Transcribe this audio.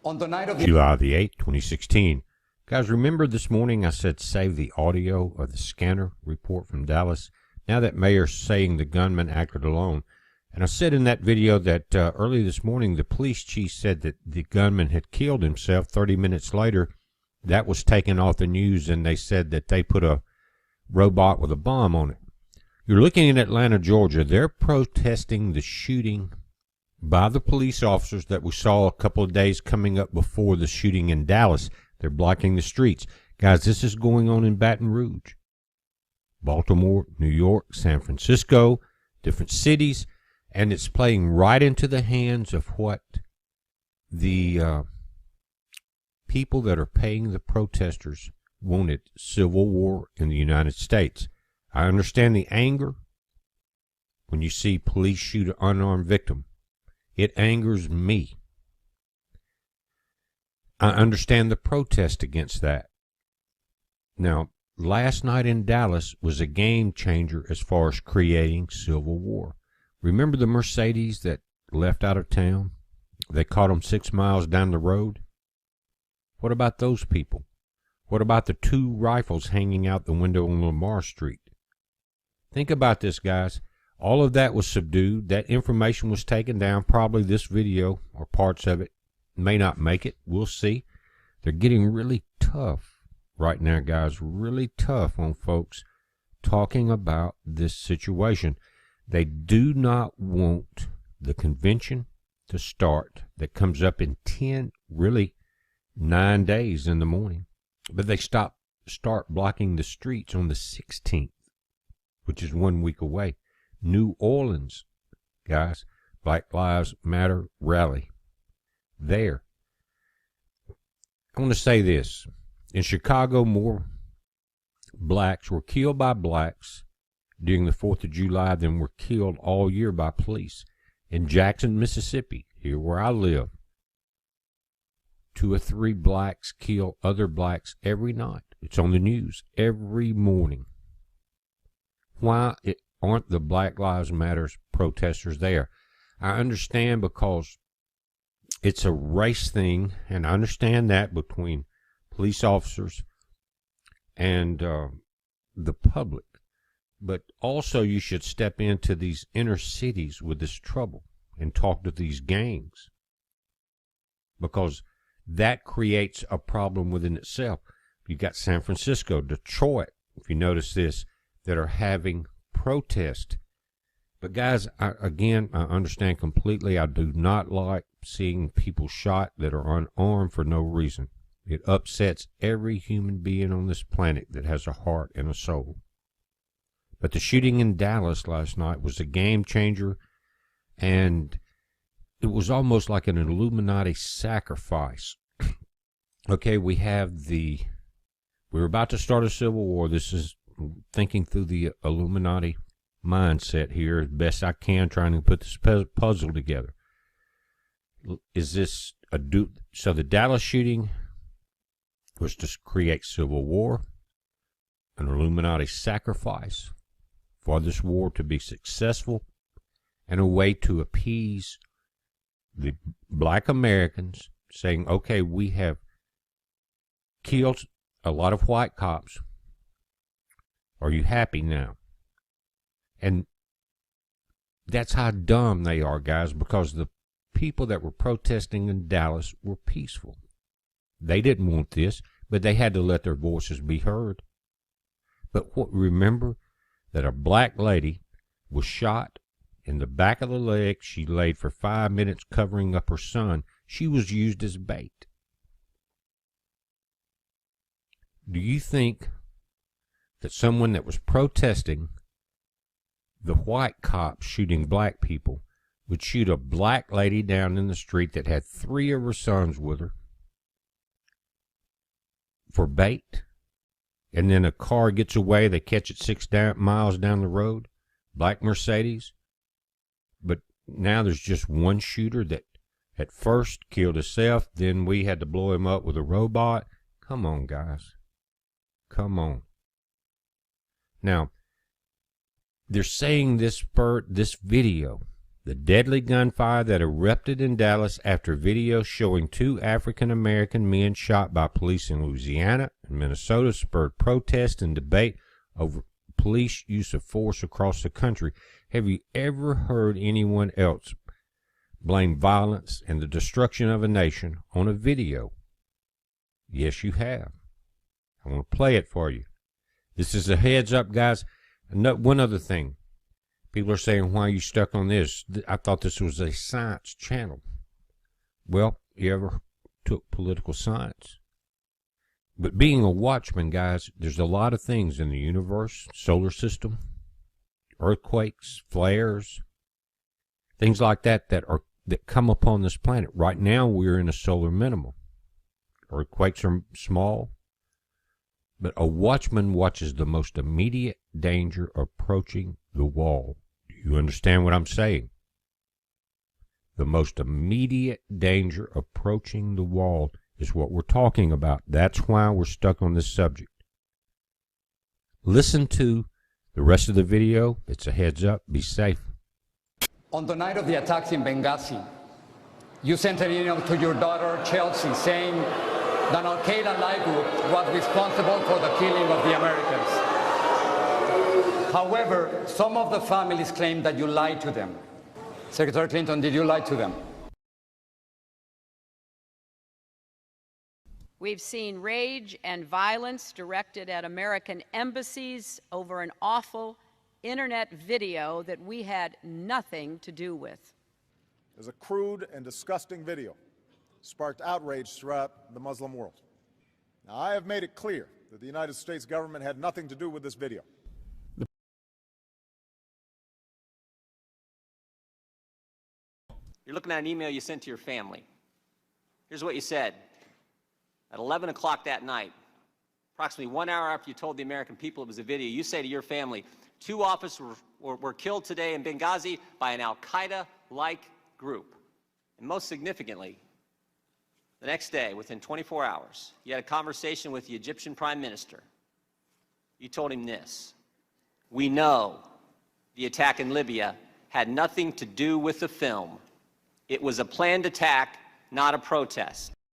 On the night of July the 8th, 2016. Guys, remember this morning I said save the audio of the scanner report from Dallas? Now that mayor's saying the gunman acted alone. And I said in that video that early this morning the police chief said that the gunman had killed himself. 30 minutes later, that was taken off the news, and they said that they put a robot with a bomb on it. You're looking in Atlanta, Georgia. They're protesting the shooting by the police officers that we saw a couple of days coming up before the shooting in Dallas. They're blocking the streets. Guys, this is going on in Baton Rouge, Baltimore, New York, San Francisco, different cities, and it's playing right into the hands of what the people that are paying the protesters wanted: civil war in the United States. I understand the anger when you see police shoot an unarmed victim. It angers me. I understand the protest against that. Now, last night in Dallas was a game changer as far as creating civil war. Remember the Mercedes that left out of town? They caught them 6 miles down the road. What about those people? What about the 2 rifles hanging out the window on Lamar Street? Think about this, guys. All of that was subdued. That information was taken down. Probably this video or parts of it may not make it. We'll see. They're getting really tough right now, guys. Really tough on folks talking about this situation. They do not want the convention to start that comes up in 9 days in the morning. But they start blocking the streets on the 16th, which is 1 week away. New Orleans, guys, Black Lives Matter rally. There. I want to say this. In Chicago, more blacks were killed by blacks during the 4th of July than were killed all year by police. In Jackson, Mississippi, here where I live, 2 or 3 blacks kill other blacks every night. It's on the news every morning. Why aren't the Black Lives Matter protesters there? I understand, because it's a race thing, and I understand that between police officers and the public. But also you should step into these inner cities with this trouble and talk to these gangs, because that creates a problem within itself. You got San Francisco, Detroit, if you notice this, that are having protest. But guys, I understand completely. I do not like seeing people shot that are unarmed for no reason. It upsets every human being on this planet that has a heart and a soul. But the shooting in Dallas last night was a game changer, and it was almost like an Illuminati sacrifice. Okay, we're about to start a civil war. This is thinking through the Illuminati mindset here as best I can, trying to put this puzzle together. Is this so the Dallas shooting was to create civil war, an Illuminati sacrifice for this war to be successful, and a way to appease the black Americans, saying, okay, we have killed a lot of white cops. Are you happy now? And that's how dumb they are, guys, because the people that were protesting in Dallas were peaceful. They didn't want this, but they had to let their voices be heard. But remember that a black lady was shot in the back of the leg. She laid for 5 minutes covering up her son. She was used as bait. Do you think that someone that was protesting the white cops shooting black people would shoot a black lady down in the street that had 3 of her sons with her for bait? And then a car gets away, they catch it 6 miles down the road, black Mercedes. But now there's just one shooter that at first killed himself, then we had to blow him up with a robot. Come on, guys. Come on. Now, they're saying this video The deadly gunfire that erupted in Dallas after video showing 2 African-American men shot by police in Louisiana and Minnesota spurred protest and debate over police use of force across the country. Have you ever heard anyone else blame violence and the destruction of a nation on a video? Yes, you have. I want to play it for you. This is a heads up, guys. One other thing. People are saying, why are you stuck on this? I thought this was a science channel. Well, you ever took political science? But being a watchman, guys, there's a lot of things in the universe, solar system, earthquakes, flares, things like that that come upon this planet. Right now, we're in a solar minimum. Earthquakes are small, but a watchman watches the most immediate danger approaching the wall. Do you understand what I'm saying? The most immediate danger approaching the wall is what we're talking about. That's why we're stuck on this subject. Listen to the rest of the video. It's a heads up. Be safe. On the night of the attacks in Benghazi, you sent an email to your daughter, Chelsea, saying that Al-Qaeda-like group was responsible for the killing of the Americans. However, some of the families claim that you lied to them. Secretary Clinton, did you lie to them? We've seen rage and violence directed at American embassies over an awful internet video that we had nothing to do with. It was a crude and disgusting video, sparked outrage throughout the Muslim world. Now, I have made it clear that the United States government had nothing to do with this video. You're looking at an email you sent to your family. Here's what you said. At 11 o'clock that night, approximately 1 hour after you told the American people it was a video, you say to your family, 2 officers were killed today in Benghazi by an Al-Qaeda-like group. And most significantly, the next day, within 24 hours, you had a conversation with the Egyptian Prime Minister. You told him this: we know the attack in Libya had nothing to do with the film. It was a planned attack, not a protest.